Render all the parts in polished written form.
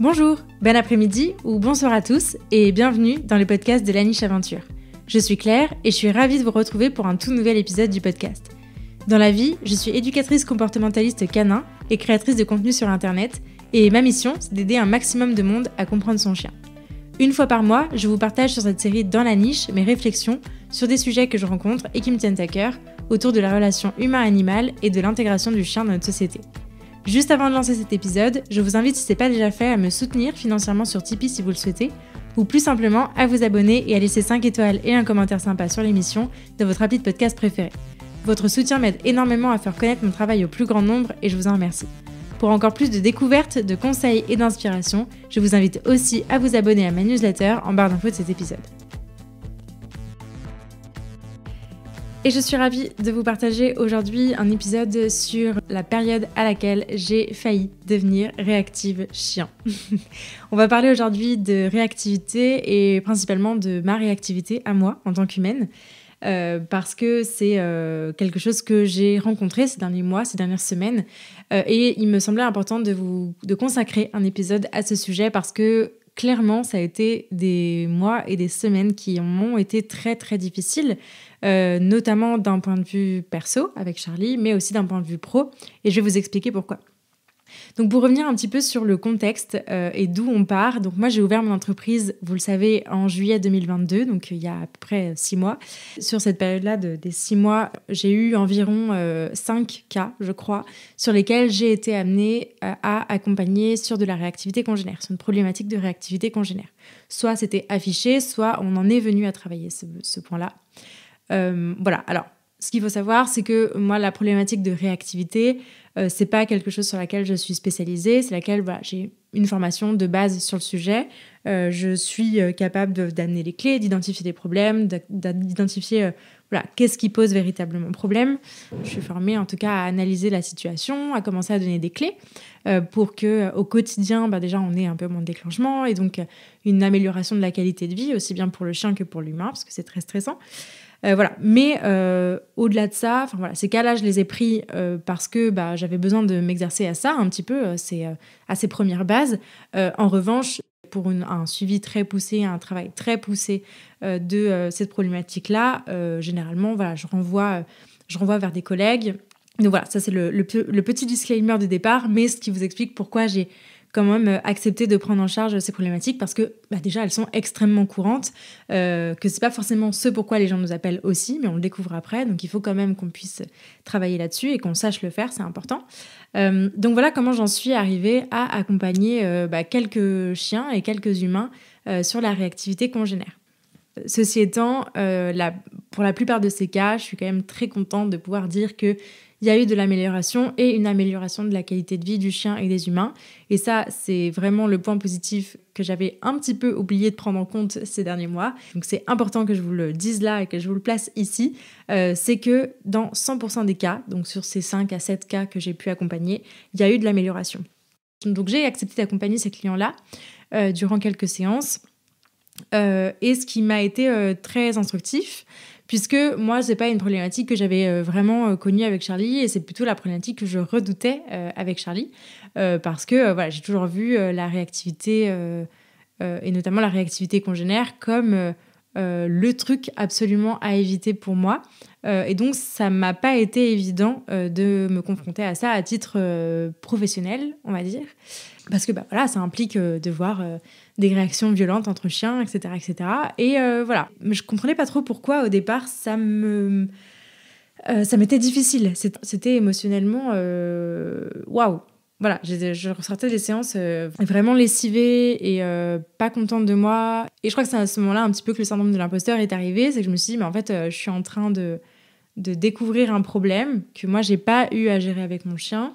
Bonjour, bon après-midi ou bonsoir à tous et bienvenue dans le podcast de La Niche Aventure. Je suis Claire et je suis ravie de vous retrouver pour un tout nouvel épisode du podcast. Dans la vie, je suis éducatrice comportementaliste canin et créatrice de contenu sur internet et ma mission, c'est d'aider un maximum de monde à comprendre son chien. Une fois par mois, je vous partage sur cette série Dans la niche mes réflexions sur des sujets que je rencontre et qui me tiennent à cœur autour de la relation humain-animal et de l'intégration du chien dans notre société. Juste avant de lancer cet épisode, je vous invite, si ce n'est pas déjà fait, à me soutenir financièrement sur Tipeee si vous le souhaitez, ou plus simplement à vous abonner et à laisser 5 étoiles et un commentaire sympa sur l'émission de votre appli de podcast préféré. Votre soutien m'aide énormément à faire connaître mon travail au plus grand nombre et je vous en remercie. Pour encore plus de découvertes, de conseils et d'inspiration, je vous invite aussi à vous abonner à ma newsletter en barre d'infos de cet épisode. Et je suis ravie de vous partager aujourd'hui un épisode sur la période à laquelle j'ai failli devenir réactive chien. On va parler aujourd'hui de réactivité et principalement de ma réactivité à moi en tant qu'humaine. Parce que c'est quelque chose que j'ai rencontré ces derniers mois, ces dernières semaines. Et il me semblait important de consacrer un épisode à ce sujet parce que clairement, ça a été des mois et des semaines qui m'ont été très très difficiles, notamment d'un point de vue perso avec Charlie, mais aussi d'un point de vue pro. Et je vais vous expliquer pourquoi. Donc pour revenir un petit peu sur le contexte et d'où on part, donc moi j'ai ouvert mon entreprise, vous le savez, en juillet 2022, donc il y a à peu près 6 mois. Sur cette période-là des 6 mois, j'ai eu environ 5 cas, je crois, sur lesquels j'ai été amenée à accompagner sur de la réactivité congénère, sur une problématique de réactivité congénère. Soit c'était affiché, soit on en est venu à travailler ce point-là. Voilà, alors ce qu'il faut savoir, c'est que moi, la problématique de réactivité, c'est pas quelque chose sur laquelle je suis spécialisée, c'est laquelle j'ai une formation de base sur le sujet. Je suis capable d'amener les clés, d'identifier des problèmes, d'identifier qu'est-ce qui pose véritablement problème. Je suis formée en tout cas à analyser la situation, à commencer à donner des clés pour qu'au quotidien, déjà, on ait un peu moins de déclenchement et donc une amélioration de la qualité de vie, aussi bien pour le chien que pour l'humain, parce que c'est très stressant. Mais au-delà de ça, ces cas-là, je les ai pris parce que j'avais besoin de m'exercer à ça un petit peu, c'est à ces premières bases. En revanche, pour un suivi très poussé, un travail très poussé de cette problématique-là, généralement, je renvoie vers des collègues. Donc voilà, ça c'est le petit disclaimer de départ, mais ce qui vous explique pourquoi j'ai quand même accepter de prendre en charge ces problématiques parce que déjà elles sont extrêmement courantes, que c'est pas forcément ce pourquoi les gens nous appellent aussi, mais on le découvre après, donc il faut quand même qu'on puisse travailler là-dessus et qu'on sache le faire, c'est important. Donc voilà comment j'en suis arrivée à accompagner quelques chiens et quelques humains sur la réactivité congénère. Ceci étant, pour la plupart de ces cas, je suis quand même très contente de pouvoir dire qu'il y a eu de l'amélioration et une amélioration de la qualité de vie du chien et des humains. Et ça, c'est vraiment le point positif que j'avais un petit peu oublié de prendre en compte ces derniers mois. Donc c'est important que je vous le dise là et que je vous le place ici. C'est que dans 100% des cas, donc sur ces 5 à 7 cas que j'ai pu accompagner, il y a eu de l'amélioration. Donc j'ai accepté d'accompagner ces clients-là durant quelques séances. Et ce qui m'a été très instructif, puisque moi, c'est pas une problématique que j'avais vraiment connue avec Charlie, et c'est plutôt la problématique que je redoutais avec Charlie, parce que j'ai toujours vu la réactivité, et notamment la réactivité congénère, comme le truc absolument à éviter pour moi. Et donc, ça m'a pas été évident de me confronter à ça à titre professionnel, on va dire. Parce que ça implique de voir des réactions violentes entre chiens, etc. etc. Et mais je comprenais pas trop pourquoi au départ ça m'était difficile. C'était émotionnellement waouh. Voilà, je ressortais des séances vraiment lessivée et pas contente de moi. Et je crois que c'est à ce moment-là un petit peu que le syndrome de l'imposteur est arrivé. C'est que je me suis dit, mais en fait, je suis en train de découvrir un problème que moi, j'ai pas eu à gérer avec mon chien,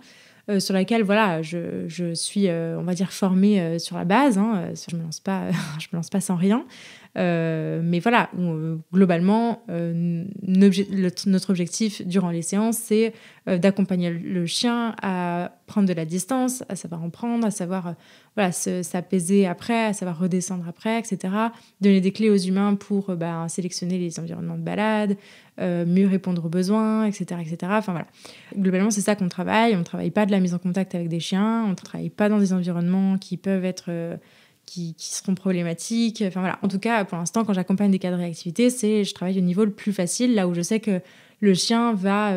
sur laquelle je suis, on va dire, formée sur la base. Je me lance pas sans rien. Mais voilà, globalement, notre objectif durant les séances, c'est d'accompagner le chien à prendre de la distance, à savoir en prendre, à savoir s'apaiser après, à savoir redescendre après, etc. Donner des clés aux humains pour sélectionner les environnements de balade, mieux répondre aux besoins, etc., etc. Enfin voilà. Globalement, c'est ça qu'on travaille. On ne travaille pas de la mise en contact avec des chiens, on ne travaille pas dans des environnements qui peuvent être... qui seront problématiques. Enfin voilà. En tout cas, pour l'instant, quand j'accompagne des cas de réactivité, je travaille au niveau le plus facile, là où je sais que le chien va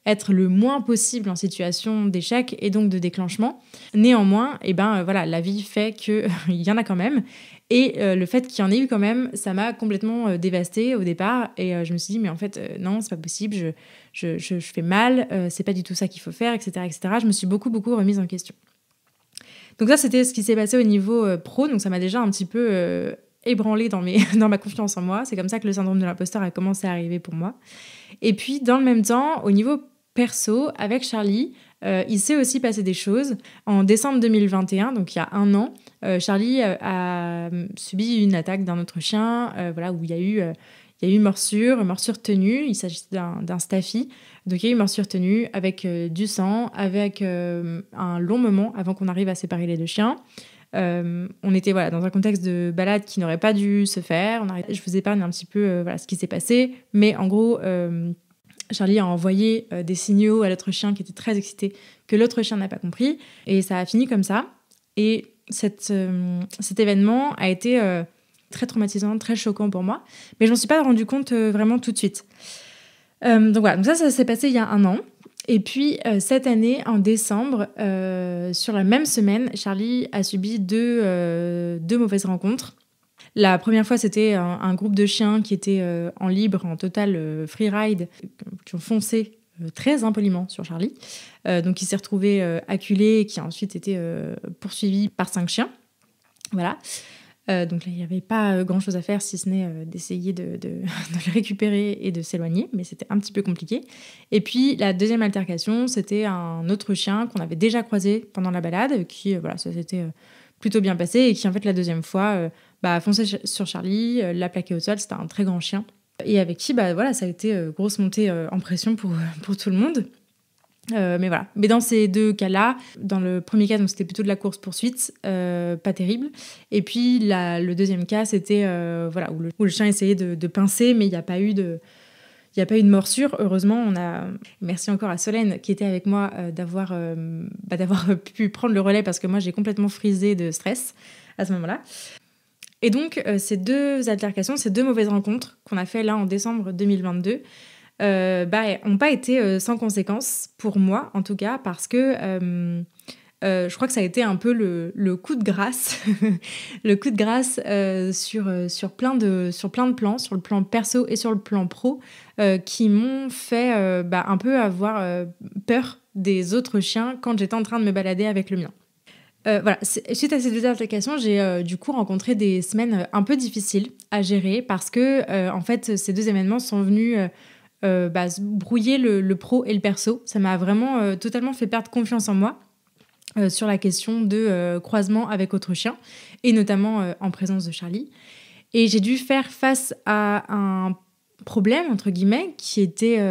être le moins possible en situation d'échec et donc de déclenchement. Néanmoins, la vie fait qu'il y en a quand même. Et le fait qu'il y en ait eu quand même, ça m'a complètement dévastée au départ. Et je me suis dit, mais en fait, non, c'est pas possible, je fais mal, c'est pas du tout ça qu'il faut faire, etc., etc. Je me suis beaucoup remise en question. Donc ça, c'était ce qui s'est passé au niveau pro. Donc ça m'a déjà un petit peu ébranlée dans ma confiance en moi. C'est comme ça que le syndrome de l'imposteur a commencé à arriver pour moi. Et puis, dans le même temps, au niveau perso, avec Charlie, il s'est aussi passé des choses. En décembre 2021, donc il y a 1 an, Charlie a subi une attaque d'un autre chien, où il y a eu morsure tenue. Il s'agissait d'un staffy. Donc il y a eu morsure tenue avec du sang, avec un long moment avant qu'on arrive à séparer les deux chiens. On était dans un contexte de balade qui n'aurait pas dû se faire. Je vous épargne un petit peu ce qui s'est passé. Mais en gros... Charlie a envoyé des signaux à l'autre chien qui était très excité, que l'autre chien n'a pas compris. Et ça a fini comme ça. Et cet événement a été très traumatisant, très choquant pour moi. Mais je m'en suis pas rendu compte vraiment tout de suite. Donc ça s'est passé il y a 1 an. Et puis, cette année, en décembre, sur la même semaine, Charlie a subi deux mauvaises rencontres. La première fois, c'était un groupe de chiens qui étaient en libre, en total freeride, qui ont foncé très impoliment sur Charlie. Donc, il s'est retrouvé acculé et qui a ensuite été poursuivi par 5 chiens. Voilà. Donc là, il n'y avait pas grand-chose à faire, si ce n'est d'essayer de le récupérer et de s'éloigner, mais c'était un petit peu compliqué. Et puis, la deuxième altercation, c'était un autre chien qu'on avait déjà croisé pendant la balade, qui, ça s'était plutôt bien passé, et qui, en fait, la deuxième fois... a foncé sur Charlie, l'a plaqué au sol. C'était un très grand chien. Et avec qui, ça a été grosse montée en pression pour tout le monde. Mais voilà. Mais dans ces 2 cas-là, dans le premier cas, donc, c'était plutôt de la course-poursuite, pas terrible. Et puis, le deuxième cas, c'était où le chien essayait de pincer, mais il n'y a pas eu de morsure. Heureusement, merci encore à Solène qui était avec moi d'avoir pu prendre le relais parce que moi, j'ai complètement frisé de stress à ce moment-là. Et donc, ces 2 altercations, ces 2 mauvaises rencontres qu'on a fait là en décembre 2022, n'ont pas été sans conséquences, pour moi en tout cas, parce que je crois que ça a été un peu le coup de grâce, le coup de grâce sur plein de plans, sur le plan perso et sur le plan pro, qui m'ont fait un peu avoir peur des autres chiens quand j'étais en train de me balader avec le mien. Suite à ces 2 altercations, j'ai du coup rencontré des semaines un peu difficiles à gérer parce que en fait ces 2 événements sont venus brouiller le pro et le perso. Ça m'a vraiment totalement fait perdre confiance en moi sur la question de croisement avec autres chiens et notamment en présence de Charlie. Et j'ai dû faire face à un problème entre guillemets qui était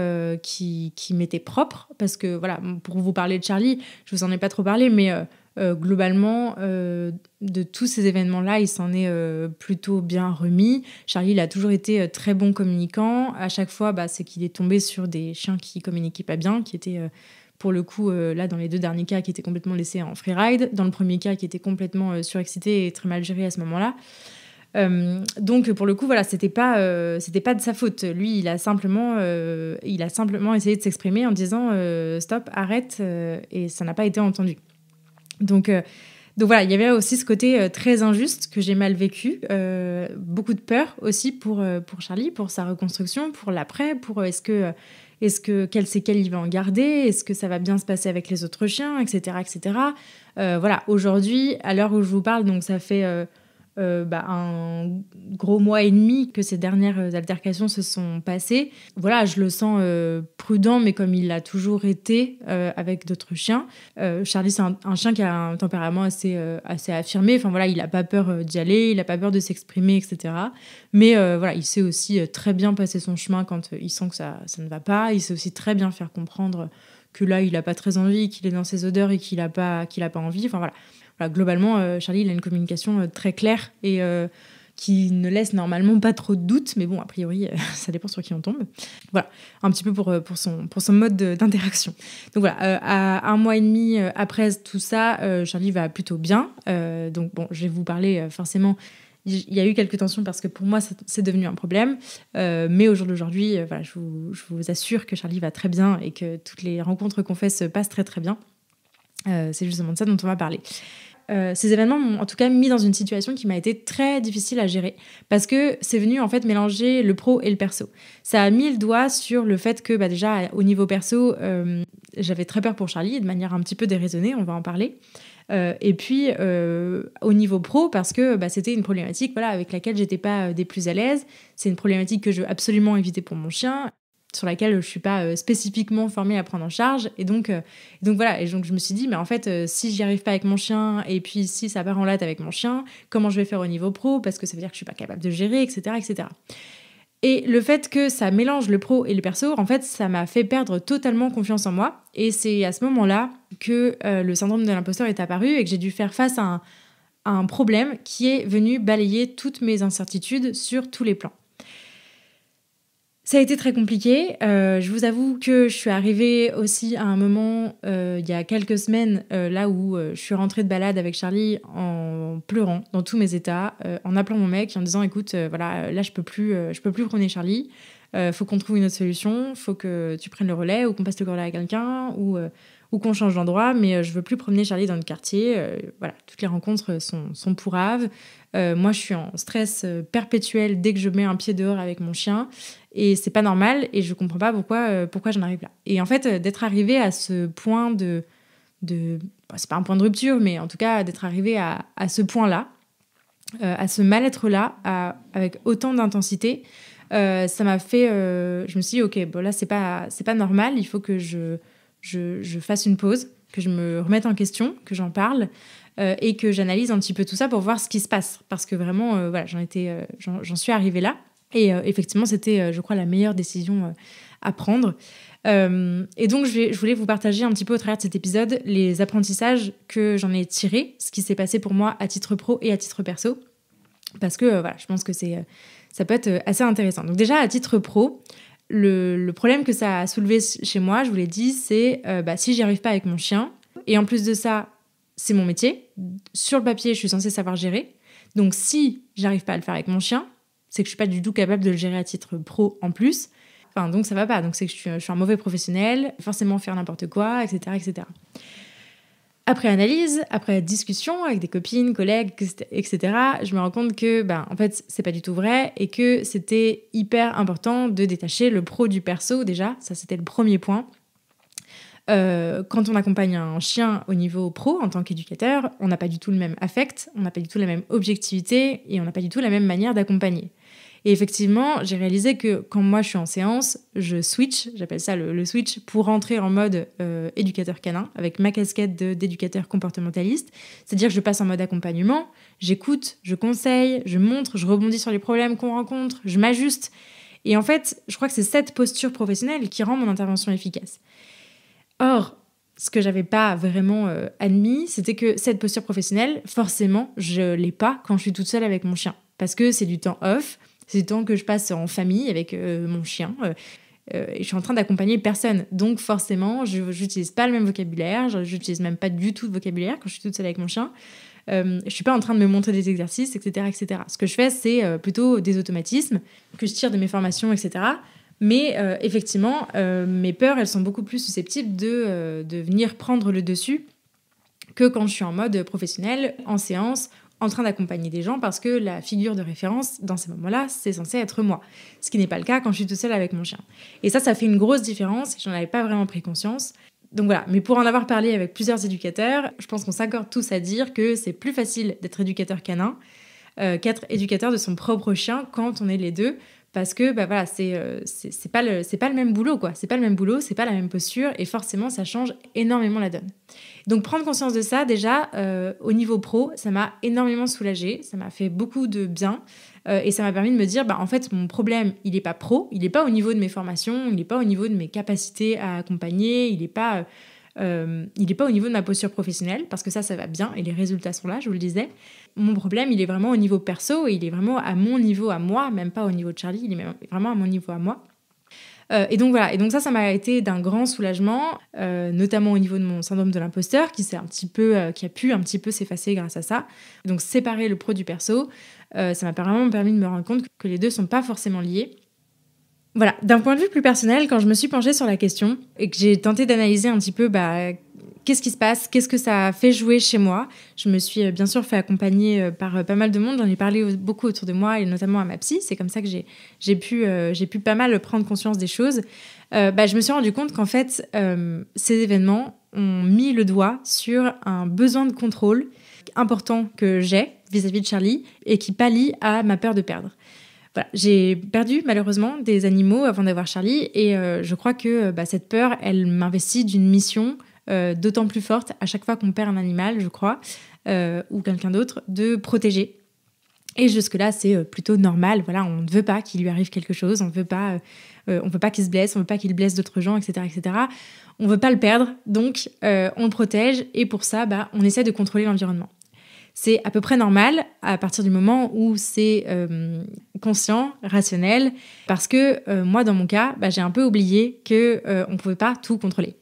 qui m'était propre parce que pour vous parler de Charlie, je vous en ai pas trop parlé, mais globalement, de tous ces événements-là, il s'en est plutôt bien remis. Charlie, il a toujours été très bon communicant. À chaque fois, c'est qu'il est tombé sur des chiens qui communiquaient pas bien, qui étaient, pour le coup, là, dans les 2 derniers cas, qui étaient complètement laissés en freeride. Dans le premier cas, qui était complètement surexcité et très mal géré à ce moment-là. Donc, pour le coup, c'était pas de sa faute. Lui, il a simplement essayé de s'exprimer en disant stop, arrête, et ça n'a pas été entendu. Donc il y avait aussi ce côté très injuste que j'ai mal vécu, beaucoup de peur aussi pour Charlie, pour sa reconstruction, pour l'après, pour est-ce que quel séquelles il va en garder, est-ce que ça va bien se passer avec les autres chiens, etc., etc. Aujourd'hui, à l'heure où je vous parle, donc ça fait un gros mois et demi que ces dernières altercations se sont passées. Voilà, je le sens prudent, mais comme il l'a toujours été avec d'autres chiens. Charlie, c'est un chien qui a un tempérament assez affirmé. Enfin voilà, il n'a pas peur d'y aller, il n'a pas peur de s'exprimer, etc. Mais voilà, il sait aussi très bien passer son chemin quand il sent que ça ne va pas. Il sait aussi très bien faire comprendre que là, il n'a pas très envie, qu'il est dans ses odeurs et qu'il n'a pas envie. Enfin voilà. Voilà, globalement, Charlie, il a une communication très claire et qui ne laisse normalement pas trop de doutes. Mais bon, a priori, ça dépend sur qui on tombe. Voilà, un petit peu pour son mode d'interaction. Donc voilà, à 1 mois et demi après tout ça, Charlie va plutôt bien. Donc bon, je vais vous parler forcément... Il y a eu quelques tensions parce que pour moi, c'est devenu un problème. Mais au jour d'aujourd'hui, voilà, je vous assure que Charlie va très bien et que toutes les rencontres qu'on fait se passent très très bien. C'est justement de ça dont on va parler. Ces événements m'ont en tout cas mis dans une situation qui m'a été très difficile à gérer parce que c'est venu en fait mélanger le pro et le perso. Ça a mis le doigt sur le fait que déjà au niveau perso, j'avais très peur pour Charlie de manière un petit peu déraisonnée, on va en parler. Et puis au niveau pro parce que c'était une problématique avec laquelle j'étais pas des plus à l'aise. C'est une problématique que je veux absolument éviter pour mon chien, sur laquelle je suis pas spécifiquement formée à prendre en charge. Et donc voilà. Et donc je me suis dit, mais en fait, si j'y arrive pas avec mon chien, et puis si ça part en latte avec mon chien, comment je vais faire au niveau pro? Parce que ça veut dire que je suis pas capable de gérer, etc., etc. Et le fait que ça mélange le pro et le perso, en fait, ça m'a fait perdre totalement confiance en moi. Et c'est à ce moment-là que le syndrome de l'imposteur est apparu et que j'ai dû faire face à un problème qui est venu balayer toutes mes incertitudes sur tous les plans. Ça a été très compliqué. Je vous avoue que je suis arrivée aussi à un moment, il y a quelques semaines, là où je suis rentrée de balade avec Charlie en pleurant dans tous mes états, en appelant mon mec, en disant écoute, là je peux plus promener Charlie. Faut qu'on trouve une autre solution. Faut que tu prennes le relais ou qu'on passe le relais à quelqu'un ou qu'on change d'endroit. Mais je veux plus promener Charlie dans le quartier. Voilà, toutes les rencontres sont pourraves. Moi, je suis en stress perpétuel dès que je mets un pied dehors avec mon chien. Et c'est pas normal et je comprends pas pourquoi j'en arrive là. Et en fait, d'être arrivée à ce point c'est pas un point de rupture, mais en tout cas, d'être arrivée à ce point-là, à ce mal-être-là, avec autant d'intensité, ça m'a fait... je me suis dit, ok, bon là, c'est pas normal, il faut que je fasse une pause, que je me remette en question, que j'en parle, et que j'analyse un petit peu tout ça pour voir ce qui se passe. Parce que vraiment, j'en suis arrivée là. Et effectivement, c'était, je crois, la meilleure décision à prendre. Et donc, je voulais vous partager un petit peu au travers de cet épisode les apprentissages que j'en ai tirés, ce qui s'est passé pour moi à titre pro et à titre perso. Parce que je pense que ça peut être assez intéressant. Donc déjà, à titre pro, le problème que ça a soulevé chez moi, je vous l'ai dit, c'est si j'y arrive pas avec mon chien, et en plus de ça, c'est mon métier. Sur le papier, je suis censée savoir gérer. Donc si j'arrive pas à le faire avec mon chien, c'est que je suis pas du tout capable de le gérer à titre pro en plus. Enfin, donc ça va pas. Donc c'est que je suis un mauvais professionnel, forcément faire n'importe quoi, etc., etc. Après analyse, après discussion avec des copines, collègues, etc., je me rends compte que, en fait, c'est pas du tout vrai et que c'était hyper important de détacher le pro du perso déjà. Ça, c'était le premier point. Quand on accompagne un chien au niveau pro, en tant qu'éducateur, on n'a pas du tout le même affect, on n'a pas du tout la même objectivité et on n'a pas du tout la même manière d'accompagner. Et effectivement, j'ai réalisé que quand moi je suis en séance, je switch, j'appelle ça le switch, pour rentrer en mode éducateur canin, avec ma casquette d'éducateur comportementaliste. C'est-à-dire que je passe en mode accompagnement, j'écoute, je conseille, je montre, je rebondis sur les problèmes qu'on rencontre, je m'ajuste. Et en fait, je crois que c'est cette posture professionnelle qui rend mon intervention efficace. Or, ce que j'avais pas vraiment admis, c'était que cette posture professionnelle, forcément, je l'ai pas quand je suis toute seule avec mon chien. Parce que c'est du temps off, c'est du temps que je passe en famille avec mon chien. Et je suis en train d'accompagner personne. Donc forcément, je n'utilise pas le même vocabulaire, je n'utilise même pas du tout de vocabulaire quand je suis toute seule avec mon chien. Je suis pas en train de me montrer des exercices, etc., etc. Ce que je fais, c'est plutôt des automatismes que je tire de mes formations, etc., mais effectivement, mes peurs, elles sont beaucoup plus susceptibles de venir prendre le dessus que quand je suis en mode professionnel, en séance, en train d'accompagner des gens, parce que la figure de référence, dans ces moments-là, c'est censé être moi. Ce qui n'est pas le cas quand je suis toute seule avec mon chien. Et ça fait une grosse différence, j'en avais pas vraiment pris conscience. Donc voilà, mais pour en avoir parlé avec plusieurs éducateurs, je pense qu'on s'accorde tous à dire que c'est plus facile d'être éducateur canin, qu'être éducateur de son propre chien quand on est les deux. Parce que voilà, c'est pas le même boulot, quoi. C'est pas le même boulot, c'est pas la même posture, et forcément, ça change énormément la donne. Donc, prendre conscience de ça, déjà, au niveau pro, ça m'a énormément soulagée, ça m'a fait beaucoup de bien, et ça m'a permis de me dire, en fait, mon problème, il n'est pas pro, il n'est pas au niveau de mes formations, il n'est pas au niveau de mes capacités à accompagner, il n'est pas au niveau de ma posture professionnelle, parce que ça va bien, et les résultats sont là, je vous le disais. Mon problème, il est vraiment au niveau perso, et il est vraiment à mon niveau à moi, même pas au niveau de Charlie, il est vraiment à mon niveau à moi. Et donc voilà, et donc ça m'a été d'un grand soulagement, notamment au niveau de mon syndrome de l'imposteur, qui a pu un petit peu s'effacer grâce à ça. Donc séparer le pro du perso, ça m'a vraiment permis de me rendre compte que les deux sont pas forcément liés. Voilà, d'un point de vue plus personnel, quand je me suis penchée sur la question et que j'ai tenté d'analyser un petit peu qu'est-ce qui se passe, qu'est-ce que ça a fait jouer chez moi, je me suis bien sûr fait accompagner par pas mal de monde, j'en ai parlé beaucoup autour de moi et notamment à ma psy, c'est comme ça que j'ai pu pas mal prendre conscience des choses. Je me suis rendu compte qu'en fait, ces événements ont mis le doigt sur un besoin de contrôle important que j'ai vis-à-vis de Charlie et qui pallie à ma peur de perdre. Voilà, j'ai perdu malheureusement des animaux avant d'avoir Charlie et je crois que cette peur, elle m'investit d'une mission d'autant plus forte à chaque fois qu'on perd un animal, je crois, ou quelqu'un d'autre, de protéger. Et jusque-là, c'est plutôt normal. Voilà, on ne veut pas qu'il lui arrive quelque chose, on ne veut pas qu'il se blesse, on ne veut pas qu'il blesse d'autres gens, etc., etc. On ne veut pas le perdre, donc on le protège et pour ça, on essaie de contrôler l'environnement. C'est à peu près normal à partir du moment où c'est conscient, rationnel, parce que moi, dans mon cas, j'ai un peu oublié qu'on ne pouvait pas tout contrôler.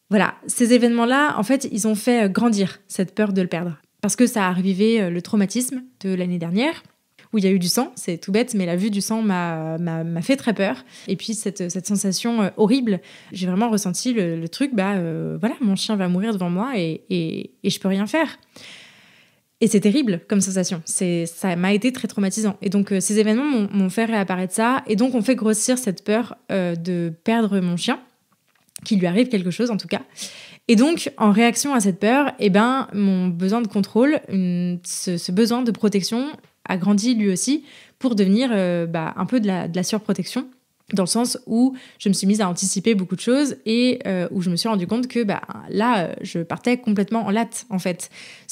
Voilà, ces événements-là, en fait, ils ont fait grandir cette peur de le perdre. Parce que ça a revivé le traumatisme de l'année dernière, où il y a eu du sang, c'est tout bête, mais la vue du sang m'a fait très peur. Et puis cette sensation horrible, j'ai vraiment ressenti le truc, voilà, mon chien va mourir devant moi et je peux rien faire. Et c'est terrible comme sensation, ça m'a été très traumatisant. Et donc ces événements m'ont fait réapparaître ça, et donc on fait grossir cette peur de perdre mon chien, qu'il lui arrive quelque chose en tout cas. Et donc, en réaction à cette peur, mon besoin de contrôle, ce besoin de protection a grandi lui aussi pour devenir un peu de la surprotection, dans le sens où je me suis mise à anticiper beaucoup de choses et où je me suis rendu compte que là, je partais complètement en latte, en fait.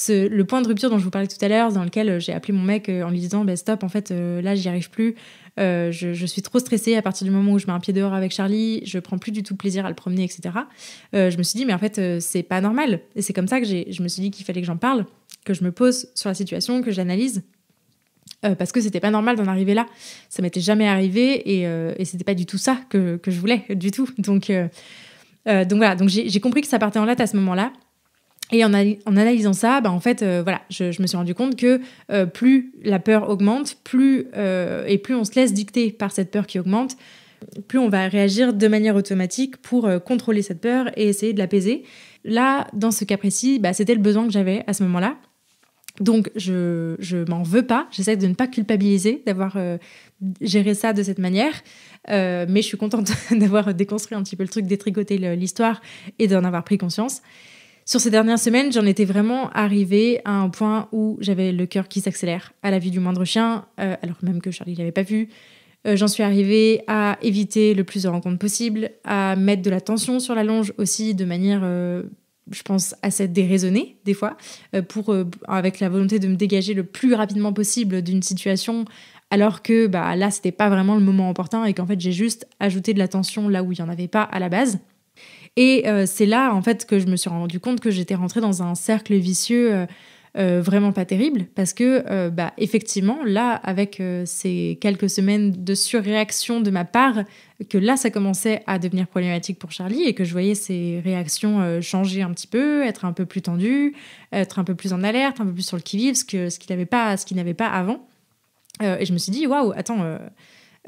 Le point de rupture dont je vous parlais tout à l'heure, dans lequel j'ai appelé mon mec en lui disant « stop, en fait, là, j'y arrive plus. Je suis trop stressée à partir du moment où je mets un pied dehors avec Charlie, je prends plus du tout plaisir à le promener, etc. » Je me suis dit « mais en fait, c'est pas normal. » Et c'est comme ça que je me suis dit qu'il fallait que j'en parle, que je me pose sur la situation, que j'analyse. Parce que c'était pas normal d'en arriver là. Ça m'était jamais arrivé et c'était pas du tout ça que je voulais, du tout. Donc voilà, donc j'ai compris que ça partait en latte à ce moment-là. Et en analysant ça, en fait, voilà, je me suis rendu compte que plus la peur augmente, plus on se laisse dicter par cette peur qui augmente, plus on va réagir de manière automatique pour contrôler cette peur et essayer de l'apaiser. Là, dans ce cas précis, c'était le besoin que j'avais à ce moment-là. Donc, je m'en veux pas. J'essaie de ne pas culpabiliser d'avoir géré ça de cette manière. Mais je suis contente d'avoir déconstruit un petit peu le truc, détricoté l'histoire et d'en avoir pris conscience. Sur ces dernières semaines, j'en étais vraiment arrivée à un point où j'avais le cœur qui s'accélère à la vue du moindre chien, alors même que Charlie ne l'avait pas vu. J'en suis arrivée à éviter le plus de rencontres possible, à mettre de la tension sur la longe aussi de manière... je pense assez déraisonnée des fois, avec la volonté de me dégager le plus rapidement possible d'une situation, alors que là, c'était pas vraiment le moment opportun et qu'en fait, j'ai juste ajouté de la tension là où il y en avait pas à la base. Et c'est là, en fait, que je me suis rendu compte que j'étais rentrée dans un cercle vicieux vraiment pas terrible, parce que effectivement, là, avec ces quelques semaines de surréaction de ma part, que là, ça commençait à devenir problématique pour Charlie et que je voyais ses réactions changer un petit peu, être un peu plus tendues, être un peu plus en alerte, un peu plus sur le qui-vive, ce qu'il n'avait pas avant. Et je me suis dit, waouh, attends,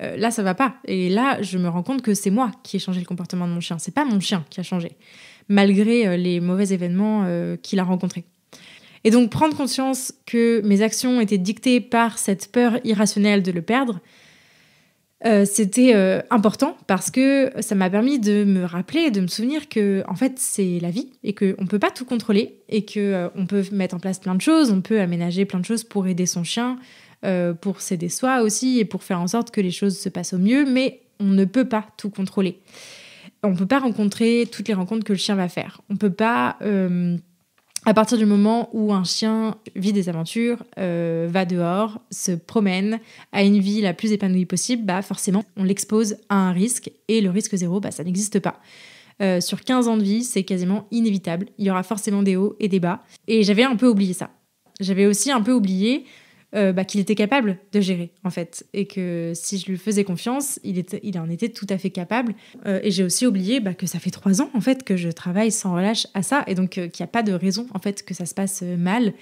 là, ça va pas. Et là, je me rends compte que c'est moi qui ai changé le comportement de mon chien. C'est pas mon chien qui a changé, malgré les mauvais événements qu'il a rencontrés. Et donc, prendre conscience que mes actions étaient dictées par cette peur irrationnelle de le perdre, C'était important parce que ça m'a permis de me rappeler, de me souvenir que en fait c'est la vie et qu'on ne peut pas tout contrôler et qu'on peut mettre en place plein de choses, on peut aménager plein de choses pour aider son chien, pour s'aider soi aussi et pour faire en sorte que les choses se passent au mieux, mais on ne peut pas tout contrôler. On ne peut pas rencontrer toutes les rencontres que le chien va faire. On ne peut pas... à partir du moment où un chien vit des aventures, va dehors, se promène, a une vie la plus épanouie possible, bah forcément, on l'expose à un risque. Et le risque zéro, bah, ça n'existe pas. Sur 15 ans de vie, c'est quasiment inévitable. Il y aura forcément des hauts et des bas. Et j'avais un peu oublié ça. J'avais aussi un peu oublié qu'il était capable de gérer, en fait. Et que si je lui faisais confiance, il en était tout à fait capable. Et j'ai aussi oublié que ça fait 3 ans, en fait, que je travaille sans relâche à ça. Et donc, qu'il n'y a pas de raison, en fait, que ça se passe mal.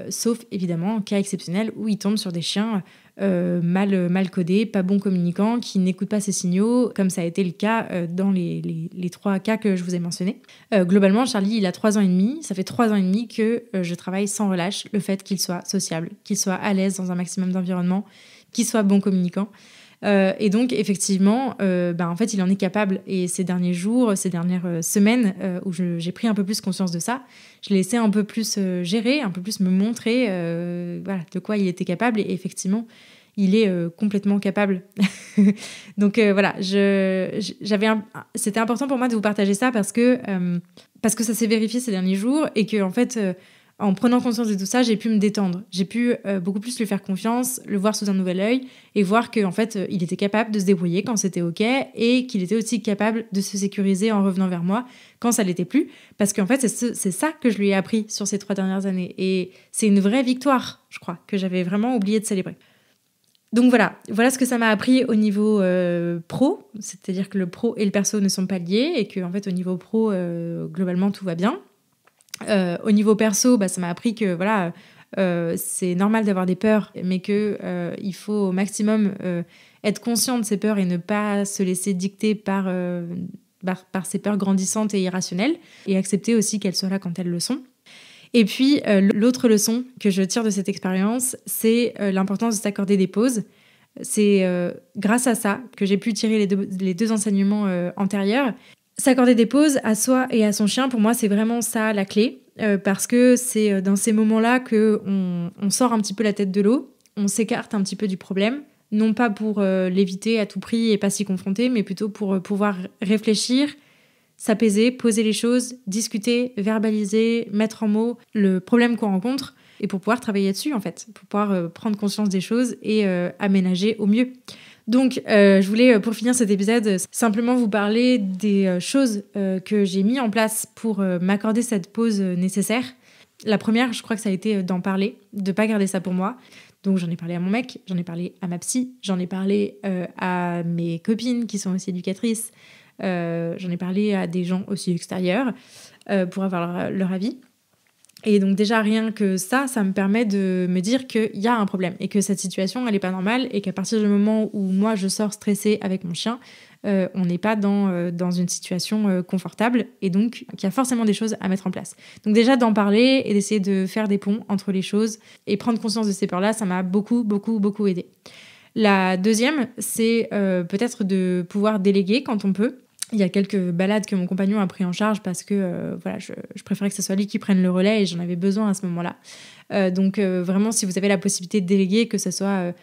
Sauf, évidemment, en cas exceptionnel où il tombe sur des chiens mal codés, pas bons communicants, qui n'écoutent pas ses signaux, comme ça a été le cas dans les 3 cas que je vous ai mentionnés. Globalement, Charlie, il a 3 ans et demi. Ça fait 3 ans et demi que je travaille sans relâche le fait qu'il soit sociable, qu'il soit à l'aise dans un maximum d'environnement, qu'il soit bon communicant. Et donc, effectivement, en fait, il en est capable. Et ces derniers jours, ces dernières semaines où j'ai pris un peu plus conscience de ça, je l'ai laissé un peu plus gérer, un peu plus me montrer de quoi il était capable. Et effectivement, il est complètement capable. Donc voilà, c'était important pour moi de vous partager ça parce que ça s'est vérifié ces derniers jours et que, en fait... en prenant conscience de tout ça, j'ai pu me détendre. J'ai pu beaucoup plus lui faire confiance, le voir sous un nouvel œil et voir qu'en fait, il était capable de se débrouiller quand c'était OK et qu'il était aussi capable de se sécuriser en revenant vers moi quand ça l'était plus. Parce qu'en fait, c'est ça que je lui ai appris sur ces 3 dernières années. Et c'est une vraie victoire, je crois, que j'avais vraiment oublié de célébrer. Donc voilà ce que ça m'a appris au niveau pro, c'est-à-dire que le pro et le perso ne sont pas liés et qu'en fait, au niveau pro, globalement, tout va bien. Au niveau perso, ça m'a appris que c'est normal d'avoir des peurs, mais que il faut au maximum être conscient de ces peurs et ne pas se laisser dicter par ces peurs grandissantes et irrationnelles, et accepter aussi qu'elles soient là quand elles le sont. Et puis, l'autre leçon que je tire de cette expérience, c'est l'importance de s'accorder des pauses. C'est grâce à ça que j'ai pu tirer les deux enseignements antérieurs. S'accorder des pauses à soi et à son chien, pour moi, c'est vraiment ça la clé, parce que c'est dans ces moments-là qu'on sort un petit peu la tête de l'eau, on s'écarte un petit peu du problème, non pas pour l'éviter à tout prix et pas s'y confronter, mais plutôt pour pouvoir réfléchir, s'apaiser, poser les choses, discuter, verbaliser, mettre en mots le problème qu'on rencontre, et pour pouvoir travailler dessus, en fait, pour pouvoir prendre conscience des choses et aménager au mieux. Donc, je voulais, pour finir cet épisode, simplement vous parler des choses que j'ai mis en place pour m'accorder cette pause nécessaire. La première, je crois que ça a été d'en parler, de pas garder ça pour moi. Donc, j'en ai parlé à mon mec, j'en ai parlé à ma psy, j'en ai parlé à mes copines qui sont aussi éducatrices, j'en ai parlé à des gens aussi extérieurs pour avoir leur avis. Et donc déjà, rien que ça me permet de me dire qu'il y a un problème et que cette situation, elle n'est pas normale et qu'à partir du moment où moi, je sors stressée avec mon chien, on n'est pas dans une situation confortable et donc qu'il y a forcément des choses à mettre en place. Donc déjà, d'en parler et d'essayer de faire des ponts entre les choses et prendre conscience de ces peurs-là, ça m'a beaucoup, beaucoup, beaucoup aidé. La deuxième, c'est peut-être de pouvoir déléguer quand on peut. Il y a quelques balades que mon compagnon a pris en charge parce que je préférais que ce soit lui qui prenne le relais et j'en avais besoin à ce moment-là. Donc vraiment, si vous avez la possibilité de déléguer, que ce soit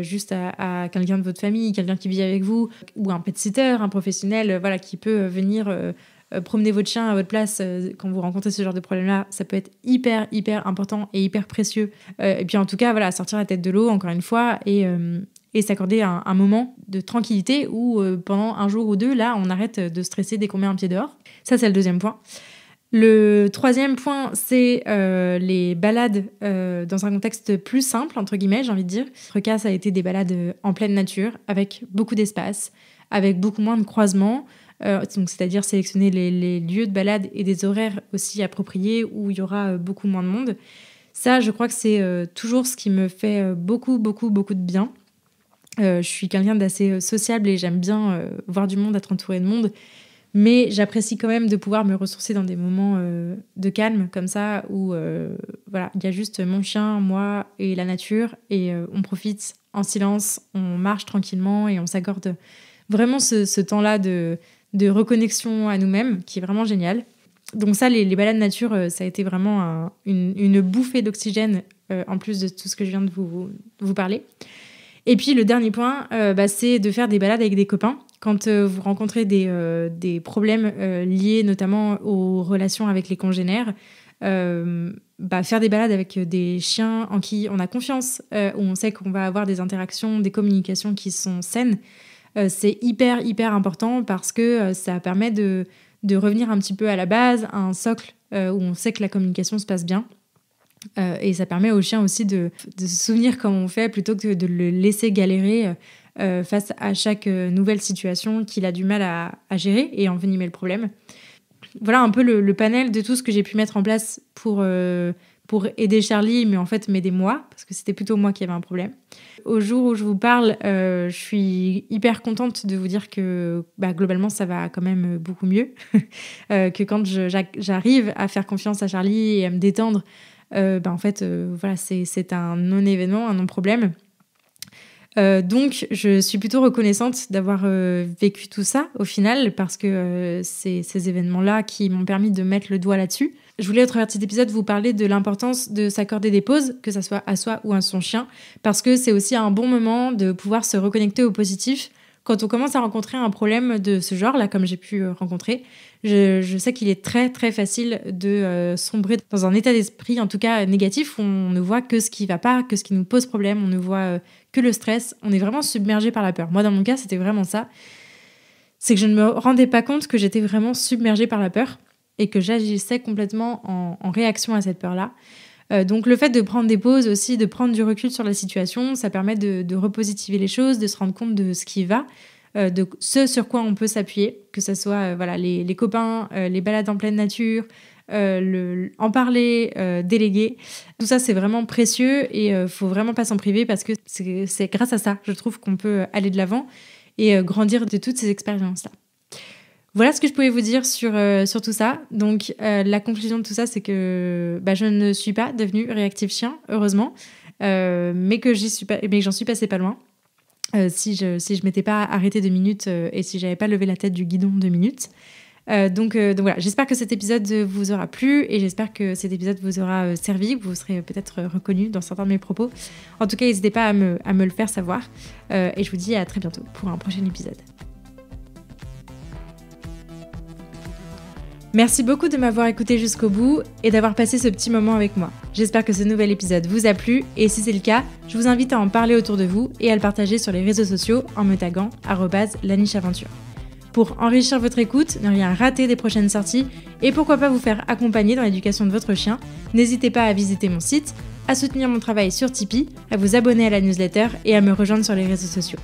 juste à quelqu'un de votre famille, quelqu'un qui vit avec vous, ou un pet-sitter, un professionnel qui peut venir promener votre chien à votre place quand vous rencontrez ce genre de problème-là, ça peut être hyper, hyper important et hyper précieux. Et puis en tout cas, sortir la tête de l'eau, encore une fois, et s'accorder un moment de tranquillité où pendant un jour ou deux, là, on arrête de stresser dès qu'on met un pied dehors. Ça, c'est le deuxième point. Le troisième point, c'est les balades dans un contexte plus simple, entre guillemets, j'ai envie de dire. Notre cas, ça a été des balades en pleine nature, avec beaucoup d'espace, avec beaucoup moins de croisements. Donc, c'est-à-dire sélectionner les lieux de balade et des horaires aussi appropriés où il y aura beaucoup moins de monde. Ça, je crois que c'est toujours ce qui me fait beaucoup, beaucoup, beaucoup de bien. Je suis quelqu'un d'assez sociable et j'aime bien voir du monde, être entourée de monde. Mais j'apprécie quand même de pouvoir me ressourcer dans des moments de calme comme ça, où voilà, il y a juste mon chien, moi et la nature, et on profite en silence, on marche tranquillement et on s'accorde vraiment ce temps-là de reconnexion à nous-mêmes, qui est vraiment génial. Donc ça, les balades nature, ça a été vraiment une bouffée d'oxygène, en plus de tout ce que je viens de vous parler. Et puis le dernier point, c'est de faire des balades avec des copains. Quand vous rencontrez des problèmes liés notamment aux relations avec les congénères, faire des balades avec des chiens en qui on a confiance, où on sait qu'on va avoir des interactions, des communications qui sont saines, c'est hyper, hyper important parce que ça permet de revenir un petit peu à la base, à un socle où on sait que la communication se passe bien. Et ça permet au chien aussi de se souvenir comment on fait plutôt que de le laisser galérer face à chaque nouvelle situation qu'il a du mal à gérer et envenimer le problème. Voilà un peu le panel de tout ce que j'ai pu mettre en place pour aider Charlie, mais en fait m'aider moi, parce que c'était plutôt moi qui avais un problème. Au jour où je vous parle, je suis hyper contente de vous dire que globalement ça va quand même beaucoup mieux, que quand j'arrive à faire confiance à Charlie et à me détendre, en fait, voilà, c'est un non-événement, un non-problème. Donc, je suis plutôt reconnaissante d'avoir vécu tout ça, au final, parce que c'est ces événements-là qui m'ont permis de mettre le doigt là-dessus. Je voulais, au travers de cet épisode, vous parler de l'importance de s'accorder des pauses, que ça soit à soi ou à son chien, parce que c'est aussi un bon moment de pouvoir se reconnecter au positif. Quand on commence à rencontrer un problème de ce genre-là, comme j'ai pu rencontrer, je sais qu'il est très très facile de sombrer dans un état d'esprit, en tout cas négatif, où on ne voit que ce qui ne va pas, que ce qui nous pose problème, on ne voit que le stress, on est vraiment submergé par la peur. Moi, dans mon cas, c'était vraiment ça. C'est que je ne me rendais pas compte que j'étais vraiment submergée par la peur et que j'agissais complètement en réaction à cette peur-là. Donc le fait de prendre des pauses aussi, de prendre du recul sur la situation, ça permet de repositiver les choses, de se rendre compte de ce qui va, de ce sur quoi on peut s'appuyer, que ce soit les copains, les balades en pleine nature, en parler, déléguer. Tout ça, c'est vraiment précieux et faut vraiment pas s'en priver parce que c'est grâce à ça, je trouve, qu'on peut aller de l'avant et grandir de toutes ces expériences-là. Voilà ce que je pouvais vous dire sur tout ça. Donc, la conclusion de tout ça, c'est que je ne suis pas devenue réactive chien, heureusement, mais que j'en suis passée pas loin. Si je m'étais pas arrêtée 2 minutes et si j'avais pas levé la tête du guidon 2 minutes. Donc voilà, j'espère que cet épisode vous aura plu et j'espère que cet épisode vous aura servi, que vous serez peut-être reconnu dans certains de mes propos. En tout cas, n'hésitez pas à me le faire savoir. Et je vous dis à très bientôt pour un prochain épisode. Merci beaucoup de m'avoir écouté jusqu'au bout et d'avoir passé ce petit moment avec moi. J'espère que ce nouvel épisode vous a plu et si c'est le cas, je vous invite à en parler autour de vous et à le partager sur les réseaux sociaux en me taguant @lanicheaventure. Pour enrichir votre écoute, ne rien rater des prochaines sorties et pourquoi pas vous faire accompagner dans l'éducation de votre chien, n'hésitez pas à visiter mon site, à soutenir mon travail sur Tipeee, à vous abonner à la newsletter et à me rejoindre sur les réseaux sociaux.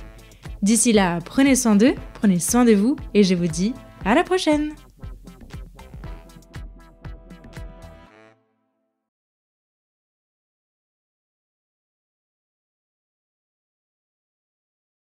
D'ici là, prenez soin d'eux, prenez soin de vous et je vous dis à la prochaine!